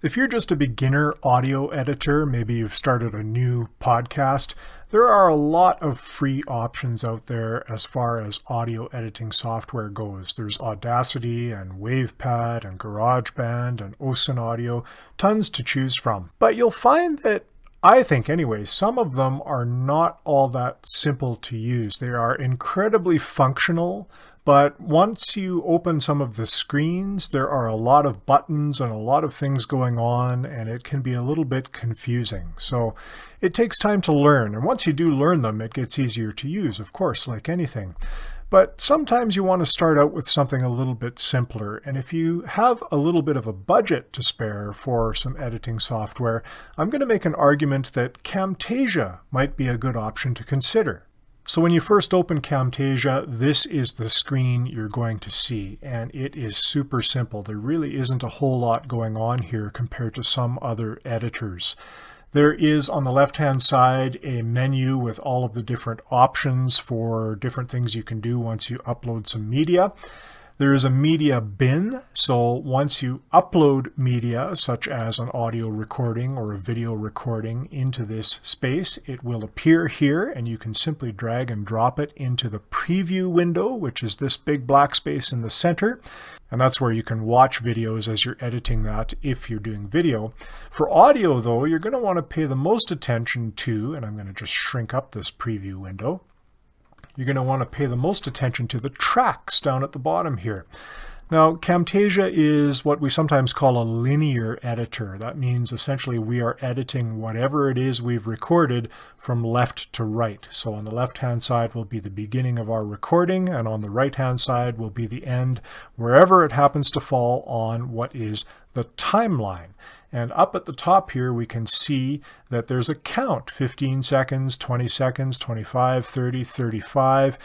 If you're just a beginner audio editor, maybe you've started a new podcast, there are a lot of free options out there as far as audio editing software goes. There's Audacity and WavePad and GarageBand and Osin Audio, tons to choose from. But you'll find that, I think anyway, some of them are not all that simple to use. They are incredibly functional, but once you open some of the screens, there are a lot of buttons and a lot of things going on, and it can be a little bit confusing. So it takes time to learn, and once you do learn them, it gets easier to use, of course, like anything. But sometimes you want to start out with something a little bit simpler, and if you have a little bit of a budget to spare for some editing software, I'm going to make an argument that Camtasia might be a good option to consider. So when you first open Camtasia, this is the screen you're going to see, and it is super simple. There really isn't a whole lot going on here compared to some other editors. There is on the left-hand side a menu with all of the different options for different things you can do once you upload some media. There is a media bin, so once you upload media, such as an audio recording or a video recording into this space, it will appear here, and you can simply drag and drop it into the preview window, which is this big black space in the center. And that's where you can watch videos as you're editing that if you're doing video. For audio, though, you're going to want to pay the most attention to, and I'm going to just shrink up this preview window, you're going to want to pay the most attention to the tracks down at the bottom here. Now, Camtasia is what we sometimes call a linear editor. That means essentially we are editing whatever it is we've recorded from left to right. So on the left-hand side will be the beginning of our recording, and on the right-hand side will be the end, wherever it happens to fall on what is the timeline. And up at the top here, we can see that there's a count, 15 seconds, 20 seconds, 25, 30, 35.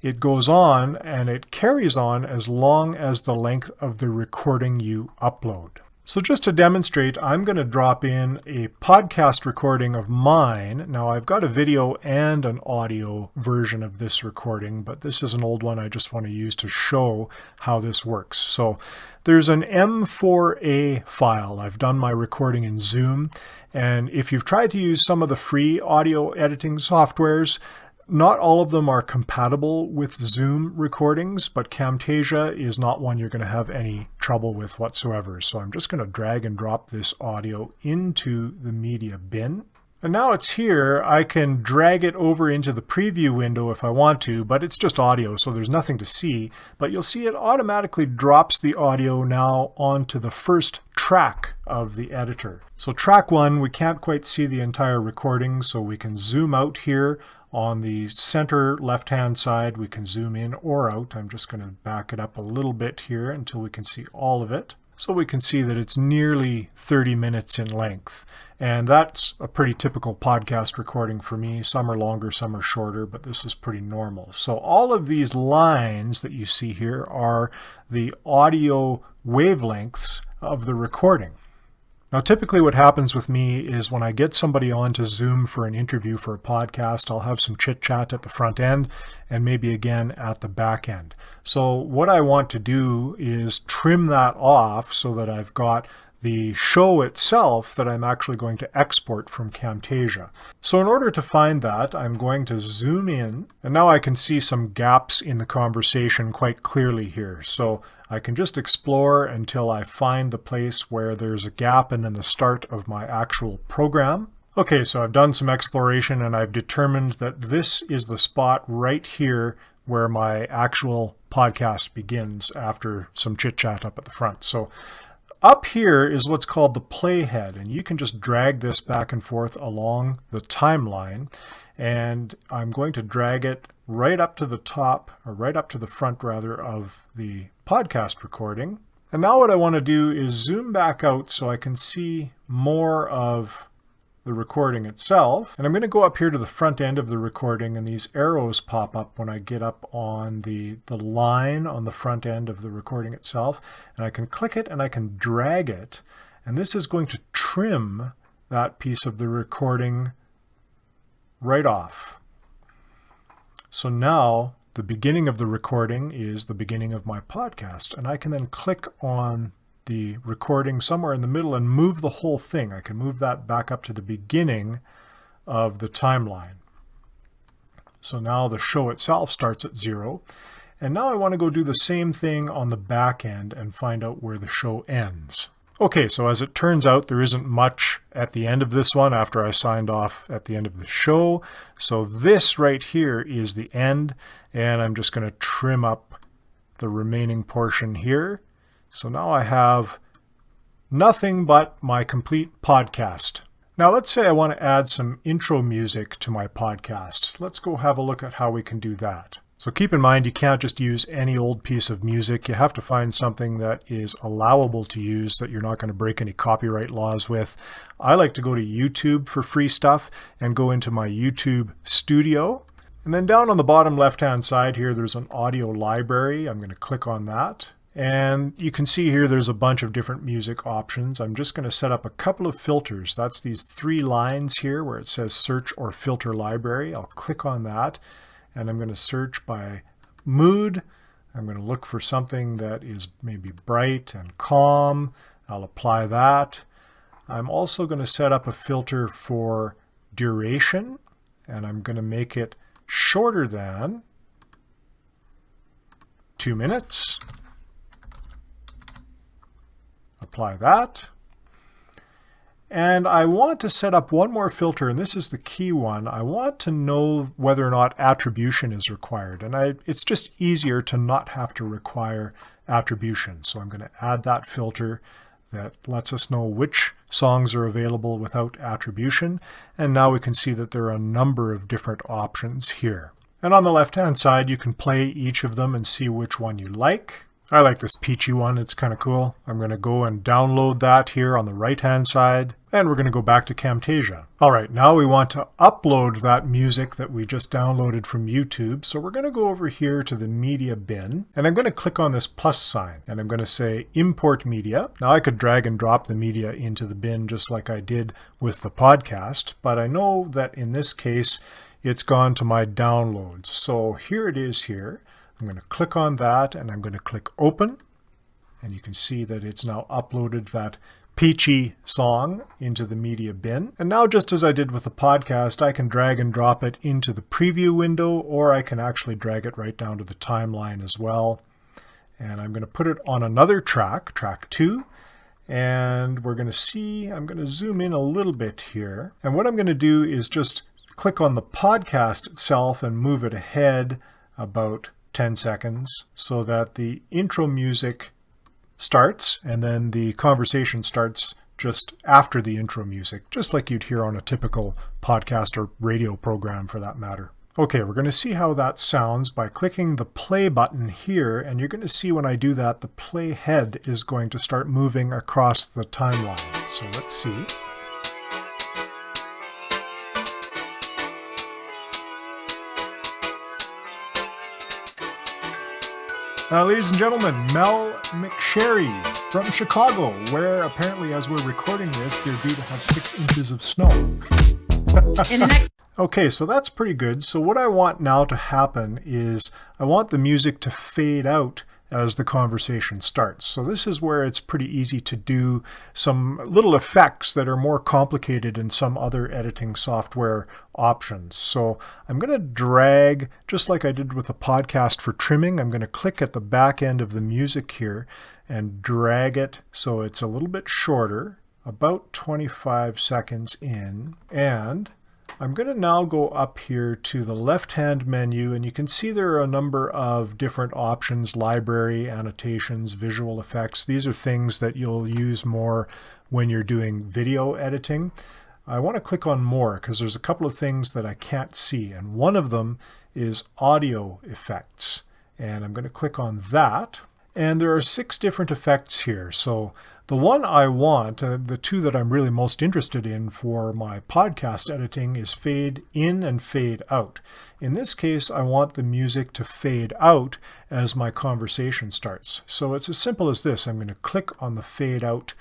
It goes on, and it carries on as long as the length of the recording you upload. So just to demonstrate, I'm going to drop in a podcast recording of mine. Now I've got a video and an audio version of this recording, but this is an old one I just want to use to show how this works. So there's an M4A file. I've done my recording in Zoom, and if you've tried to use some of the free audio editing softwares, not all of them are compatible with Zoom recordings, but Camtasia is not one you're going to have any trouble with whatsoever. So I'm just going to drag and drop this audio into the media bin. And now it's here. I can drag it over into the preview window if I want to, but it's just audio, so there's nothing to see. But you'll see it automatically drops the audio now onto the first track of the editor. So track 1, we can't quite see the entire recording, so we can zoom out here. On the center left-hand side, we can zoom in or out. I'm just going to back it up a little bit here until we can see all of it. So we can see that it's nearly 30 minutes in length. And that's a pretty typical podcast recording for me. Some are longer, some are shorter, but this is pretty normal. So all of these lines that you see here are the audio wavelengths of the recording. Now, typically what happens with me is when I get somebody on to Zoom for an interview for a podcast, I'll have some chit-chat at the front end and maybe again at the back end. So what I want to do is trim that off so that I've got the show itself that I'm actually going to export from Camtasia. So in order to find that, I'm going to zoom in, and now I can see some gaps in the conversation quite clearly here. So I can just explore until I find the place where there's a gap and then the start of my actual program. Okay, so I've done some exploration and I've determined that this is the spot right here where my actual podcast begins after some chit-chat up at the front. So up here is what's called the playhead, and you can just drag this back and forth along the timeline, and I'm going to drag it right up to the top, or right up to the front rather, of the podcast recording. And now what I want to do is zoom back out so I can see more of the recording itself. And I'm going to go up here to the front end of the recording, and these arrows pop up when I get up on the line on the front end of the recording itself. And I can click it and I can drag it. And this is going to trim that piece of the recording right off. So now the beginning of the recording is the beginning of my podcast. And I can then click on the recording somewhere in the middle and move the whole thing. I can move that back up to the beginning of the timeline. So now the show itself starts at 0. And now I want to go do the same thing on the back end and find out where the show ends. Okay, so as it turns out, there isn't much at the end of this one after I signed off at the end of the show. So this right here is the end, and I'm just going to trim up the remaining portion here. So now I have nothing but my complete podcast. Now let's say I want to add some intro music to my podcast. Let's go have a look at how we can do that. So keep in mind, you can't just use any old piece of music. You have to find something that is allowable to use, that you're not going to break any copyright laws with. I like to go to YouTube for free stuff and go into my YouTube studio. And then down on the bottom left-hand side here, there's an audio library. I'm going to click on that. And you can see here there's a bunch of different music options. I'm just going to set up a couple of filters. That's these 3 lines here where it says search or filter library. I'll click on that. And I'm going to search by mood. I'm going to look for something that is maybe bright and calm. I'll apply that. I'm also going to set up a filter for duration, and I'm going to make it shorter than 2 minutes. Apply that. And I want to set up one more filter, and this is the key one. I want to know whether or not attribution is required. And it's just easier to not have to require attribution. So I'm going to add that filter that lets us know which songs are available without attribution. And now we can see that there are a number of different options here. And on the left-hand side, you can play each of them and see which one you like. I like this peachy one. It's kind of cool. I'm going to go and download that here on the right-hand side. And we're going to go back to Camtasia. All right, now we want to upload that music that we just downloaded from YouTube. So we're going to go over here to the media bin. And I'm going to click on this plus sign. And I'm going to say import media. Now I could drag and drop the media into the bin just like I did with the podcast. But I know that in this case, it's gone to my downloads. So here it is here. I'm going to click on that and I'm going to click open, and you can see that it's now uploaded that peachy song into the media bin. And now, just as I did with the podcast, I can drag and drop it into the preview window, or I can actually drag it right down to the timeline as well. And I'm going to put it on another track, track 2. And we're going to see, I'm going to zoom in a little bit here. And what I'm going to do is just click on the podcast itself and move it ahead about 10 seconds so that the intro music starts and then the conversation starts just after the intro music, just like you'd hear on a typical podcast or radio program for that matter. Okay, we're going to see how that sounds by clicking the play button here, and you're going to see when I do that, the play head is going to start moving across the timeline. So let's see. Ladies and gentlemen, Mel McSherry from Chicago, where apparently as we're recording this, they're due to have 6 inches of snow. Okay, so that's pretty good. So what I want now to happen is I want the music to fade out as the conversation starts. So this is where it's pretty easy to do some little effects that are more complicated in some other editing software options. So I'm going to drag, just like I did with the podcast for trimming, I'm going to click at the back end of the music here and drag it so it's a little bit shorter, about 25 seconds in. And I'm going to now go up here to the left-hand menu, and you can see there are a number of different options: library, annotations, visual effects. These are things that you'll use more when you're doing video editing. I want to click on more because there's a couple of things that I can't see, and one of them is audio effects. And I'm going to click on that. And there are 6 different effects here. So the one I want, the 2 that I'm really most interested in for my podcast editing, is fade in and fade out. In this case, I want the music to fade out as my conversation starts. So it's as simple as this. I'm going to click on the fade out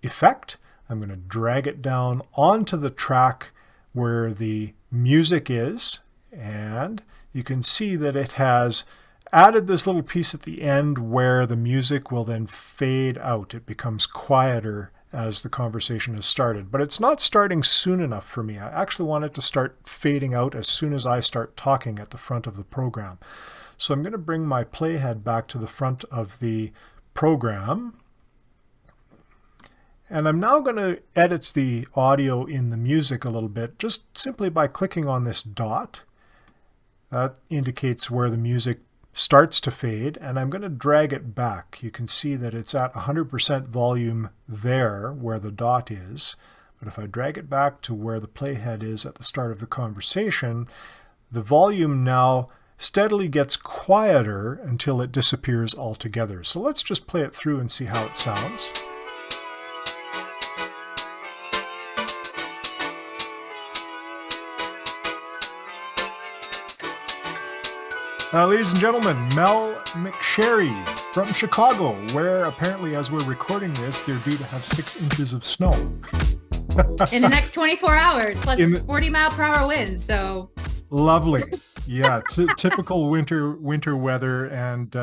effect. I'm going to drag it down onto the track where the music is, and you can see that it has added this little piece at the end where the music will then fade out. It becomes quieter as the conversation has started, but it's not starting soon enough for me. I actually want it to start fading out as soon as I start talking at the front of the program. So I'm going to bring my playhead back to the front of the program. And I'm now going to edit the audio in the music a little bit, just simply by clicking on this dot. That indicates where the music starts to fade, and I'm going to drag it back. You can see that it's at 100% volume there where the dot is, but if I drag it back to where the playhead is at the start of the conversation, the volume now steadily gets quieter until it disappears altogether. So let's just play it through and see how it sounds. Ladies and gentlemen, Mel McSherry from Chicago, where apparently as we're recording this, they're due to have 6 inches of snow. In the next 24 hours, plus 40-mile-per-hour winds, so... Lovely. Yeah, typical winter weather, and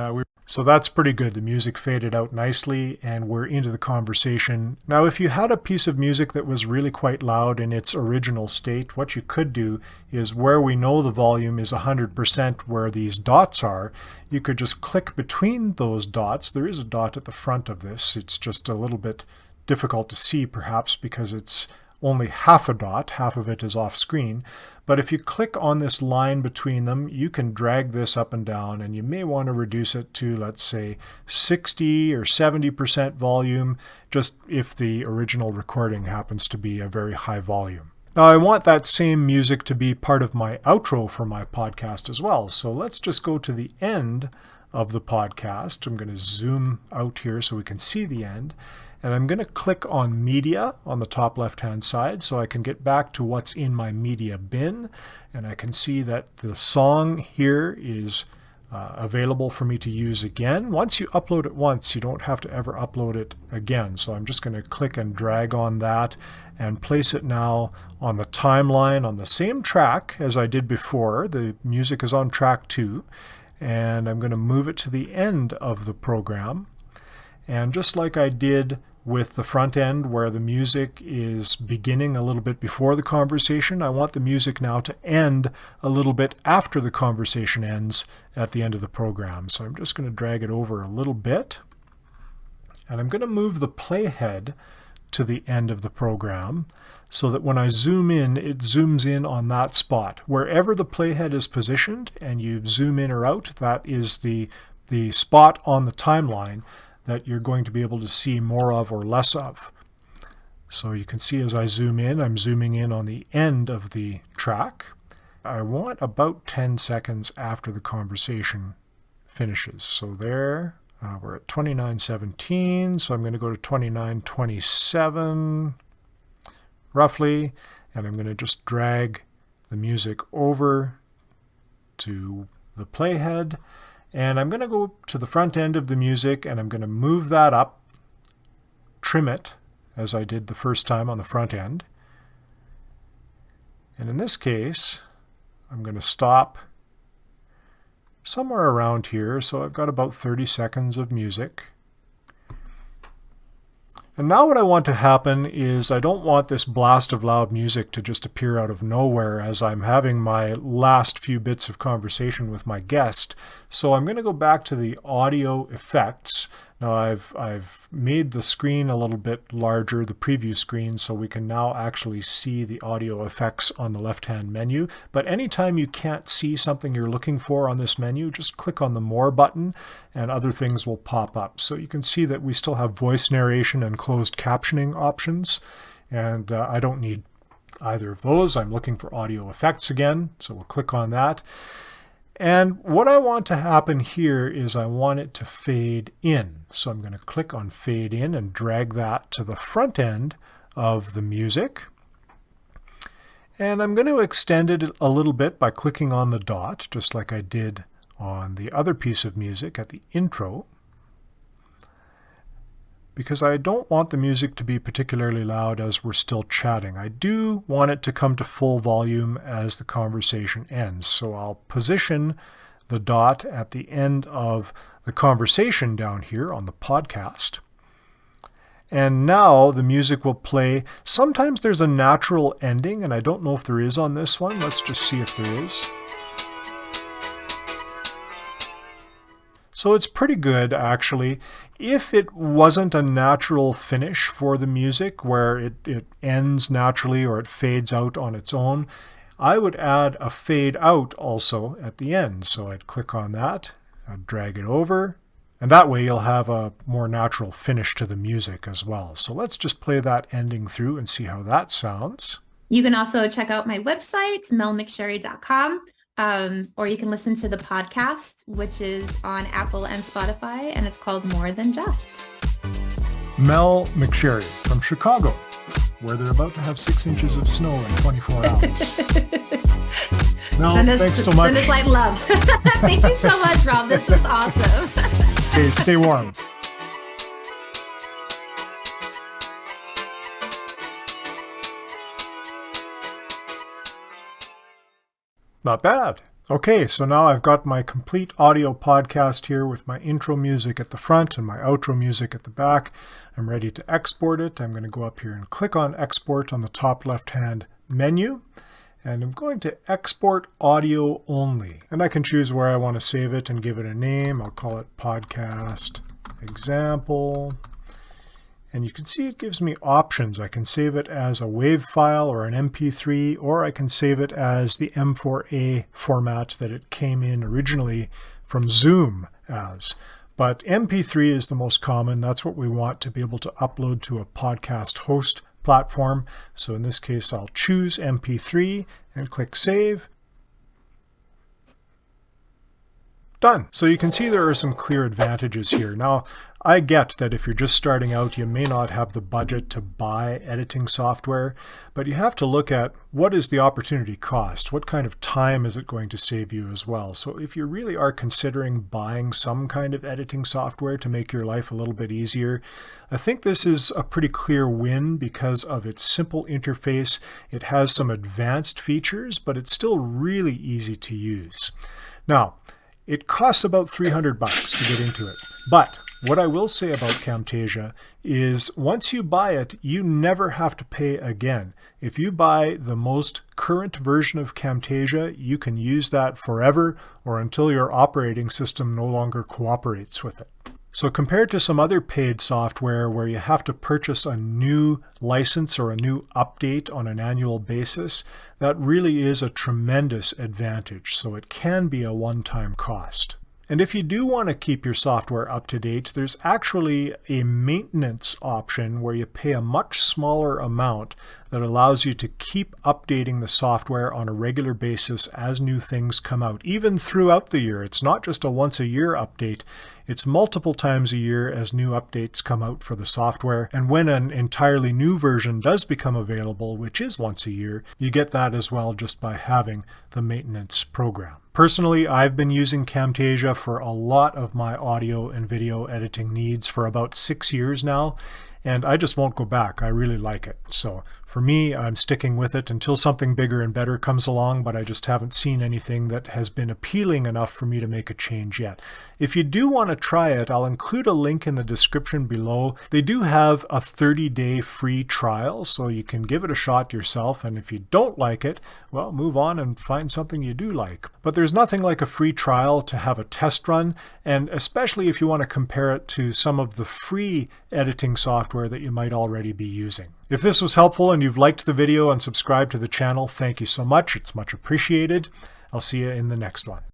so that's pretty good. The music faded out nicely, and we're into the conversation. Now, if you had a piece of music that was really quite loud in its original state, what you could do is where we know the volume is 100% where these dots are, you could just click between those dots. There is a dot at the front of this. It's just a little bit difficult to see, perhaps, because it's only half a dot, half of it is off screen. But if you click on this line between them, you can drag this up and down, and you may want to reduce it to, let's say, 60 or 70% volume, just if the original recording happens to be a very high volume. Now, I want that same music to be part of my outro for my podcast as well. So let's just go to the end of the podcast. I'm going to zoom out here so we can see the end. And I'm going to click on Media on the top left-hand side so I can get back to what's in my media bin. And I can see that the song here is available for me to use again. Once you upload it once, you don't have to ever upload it again. So I'm just going to click and drag on that and place it now on the timeline on the same track as I did before. The music is on track 2. And I'm going to move it to the end of the program. And just like I did with the front end where the music is beginning a little bit before the conversation, I want the music now to end a little bit after the conversation ends at the end of the program. So I'm just going to drag it over a little bit. And I'm going to move the playhead to the end of the program so that when I zoom in, it zooms in on that spot. Wherever the playhead is positioned and you zoom in or out, that is the spot on the timeline that you're going to be able to see more of or less of. So you can see as I zoom in, I'm zooming in on the end of the track. I want about 10 seconds after the conversation finishes. So there, we're at 29:17, so I'm going to go to 29:27 roughly, and I'm going to just drag the music over to the playhead. And I'm going to go to the front end of the music and I'm going to move that up, trim it as I did the first time on the front end. And in this case, I'm going to stop somewhere around here. So I've got about 30 seconds of music. And now what I want to happen is I don't want this blast of loud music to just appear out of nowhere as I'm having my last few bits of conversation with my guest. So I'm going to go back to the audio effects. Now I've made the screen a little bit larger, the preview screen, so we can now actually see the audio effects on the left-hand menu. But anytime you can't see something you're looking for on this menu, just click on the More button and other things will pop up. So you can see that we still have voice narration and closed captioning options, and I don't need either of those. I'm looking for audio effects again, so we'll click on that. And what I want to happen here is I want it to fade in. So I'm going to click on Fade In and drag that to the front end of the music. And I'm going to extend it a little bit by clicking on the dot, just like I did on the other piece of music at the intro, because I don't want the music to be particularly loud as we're still chatting. I do want it to come to full volume as the conversation ends. So I'll position the dot at the end of the conversation down here on the podcast. And now the music will play. Sometimes there's a natural ending, and I don't know if there is on this one. Let's just see if there is. So it's pretty good, actually. If it wasn't a natural finish for the music where it ends naturally or it fades out on its own, I would add a fade out also at the end. So I'd click on that, I'd drag it over, and that way you'll have a more natural finish to the music as well. So let's just play that ending through and see how that sounds. You can also check out my website, melmcsherry.com. Or you can listen to the podcast, which is on Apple and Spotify, and it's called More Than Just. Mel McSherry from Chicago, where they're about to have 6 inches of snow in 24 hours. Mel, thanks so much. Send us light love. Thank you so much, Rob. This was awesome. Okay, stay warm. Not bad. Okay, so now I've got my complete audio podcast here with my intro music at the front and my outro music at the back. I'm ready to export it. I'm going to go up here and click on Export on the top left-hand menu. And I'm going to export audio only. And I can choose where I want to save it and give it a name. I'll call it Podcast Example. And you can see it gives me options. I can save it as a WAV file or an MP3, or I can save it as the M4A format that it came in originally from Zoom as. But MP3 is the most common. That's what we want to be able to upload to a podcast host platform. So in this case, I'll choose MP3 and click Save. Done. So you can see there are some clear advantages here. Now, I get that if you're just starting out, you may not have the budget to buy editing software, but you have to look at what is the opportunity cost? What kind of time is it going to save you as well? So if you really are considering buying some kind of editing software to make your life a little bit easier, I think this is a pretty clear win because of its simple interface. It has some advanced features, but it's still really easy to use. Now, it costs about $300 to get into it, but what I will say about Camtasia is once you buy it, you never have to pay again. If you buy the most current version of Camtasia, you can use that forever or until your operating system no longer cooperates with it. So compared to some other paid software where you have to purchase a new license or a new update on an annual basis, that really is a tremendous advantage. So it can be a one-time cost. And if you do want to keep your software up to date, there's actually a maintenance option where you pay a much smaller amount that allows you to keep updating the software on a regular basis as new things come out, even throughout the year. It's not just a once-a-year update. It's multiple times a year as new updates come out for the software. And when an entirely new version does become available, which is once a year, you get that as well just by having the maintenance program. Personally, I've been using Camtasia for a lot of my audio and video editing needs for about 6 years now, and I just won't go back. I really like it. So for me, I'm sticking with it until something bigger and better comes along, but I just haven't seen anything that has been appealing enough for me to make a change yet. If you do want to try it, I'll include a link in the description below. They do have a 30-day free trial, so you can give it a shot yourself, and if you don't like it, well, move on and find something you do like. But there's nothing like a free trial to have a test run, and especially if you want to compare it to some of the free editing software that you might already be using. If this was helpful and you've liked the video and subscribed to the channel, thank you so much. It's much appreciated. I'll see you in the next one.